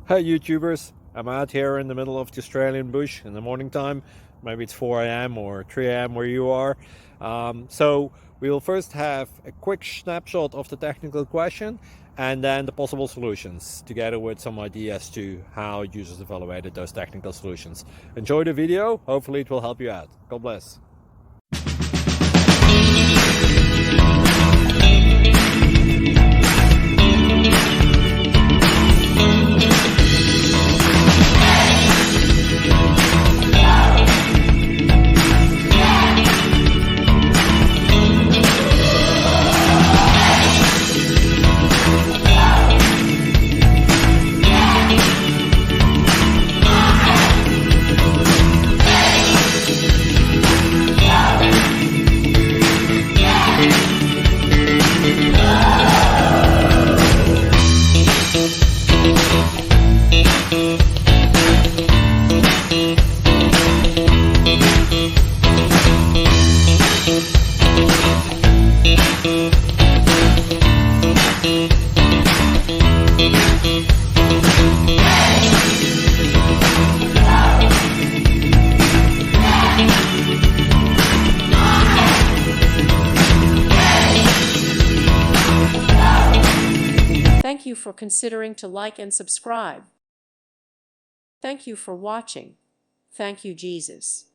Hi YouTubers, I'm out here in the middle of the Australian bush in the morning time. Maybe it's 4 a.m. or 3 a.m. where you are. So we will first have a quick snapshot of the technical question and then the possible solutions, together with some ideas to how users evaluated those technical solutions. Enjoy the video, hopefully it will help you out. God bless. Thank you for considering to like and subscribe. Thank you for watching. Thank you, Jesus.